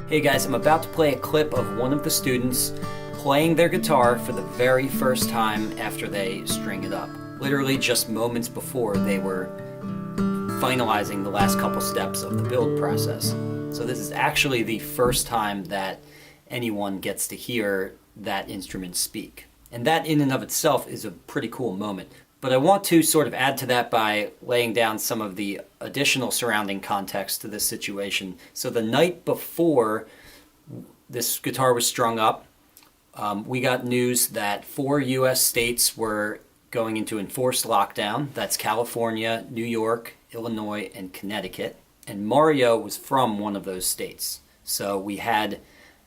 Hey guys, I'm about to play a clip of one of the students playing their guitar for the very first time after they string it up. Literally just moments before they were finalizing the last couple steps of the build process. So this is actually the first time that anyone gets to hear that instrument speak. And that in and of itself is a pretty cool moment. But I want to sort of add to that by laying down some of the additional surrounding context to this situation. So the night before this guitar was strung up, we got news that 4 US states were going into enforced lockdown. That's California, New York, Illinois, and Connecticut. And Mario was from one of those states. So we had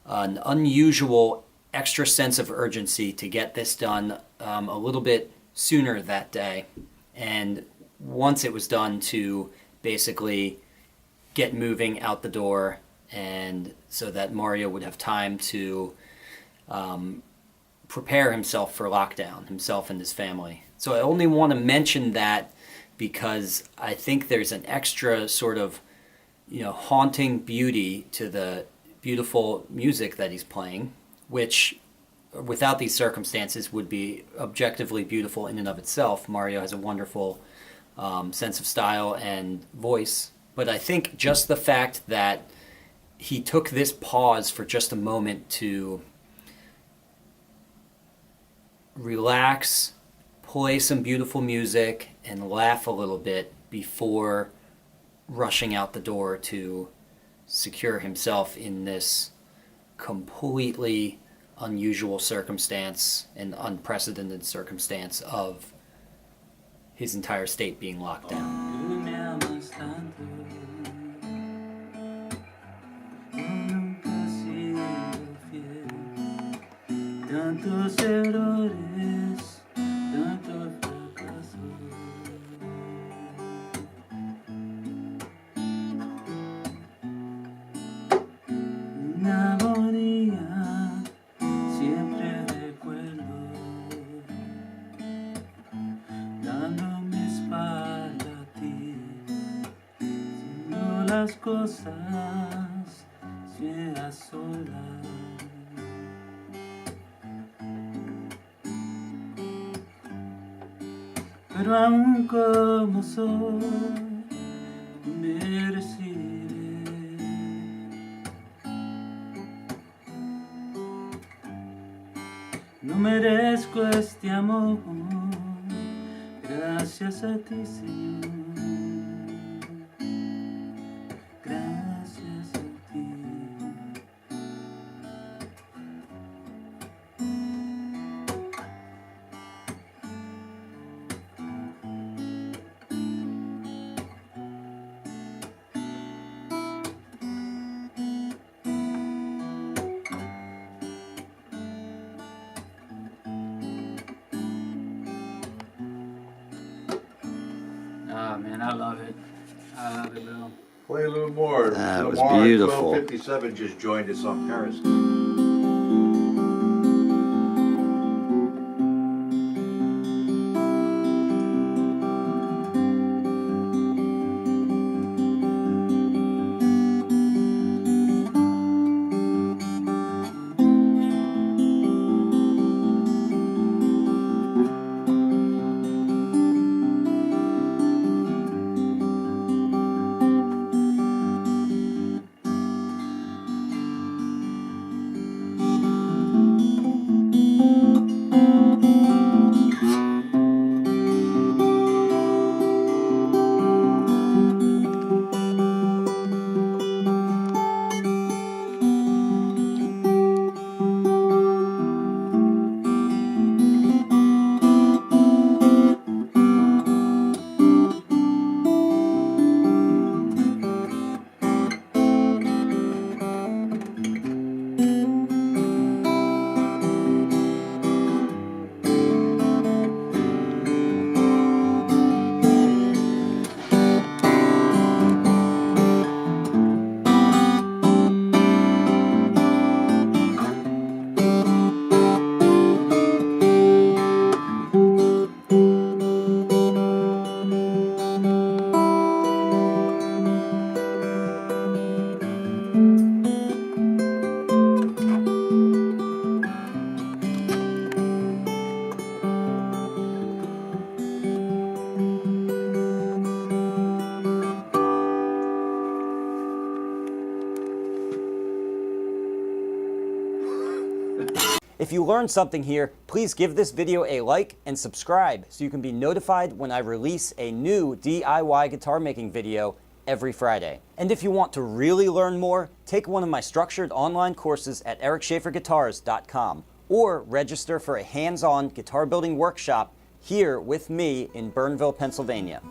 an unusual extra sense of urgency to get this done a little bit sooner that day, and once it was done, to basically get moving out the door, and so that Mario would have time to prepare himself for lockdown, himself and his family. So I only want to mention that because I think there's an extra sort of, haunting beauty to the beautiful music that he's playing, which without these circumstances would be objectively beautiful in and of itself. Mario has a wonderful sense of style and voice, but I think just the fact that he took this pause for just a moment to relax, play some beautiful music, and laugh a little bit before rushing out the door to secure himself in this completely unusual circumstance and unprecedented circumstance of his entire state being locked down. Las cosas llegan solas. Pero aún como soy, me recibes. No merezco este amor, gracias a ti, Señor. Oh man, I love it. I love it, Bill. Play a little more. That was Lamar beautiful. 1257 just joined us on Periscope. If you learned something here, please give this video a like and subscribe so you can be notified when I release a new DIY guitar making video every Friday. And if you want to really learn more, take one of my structured online courses at ericschaeferguitars.com or register for a hands-on guitar building workshop here with me in Burnville, Pennsylvania.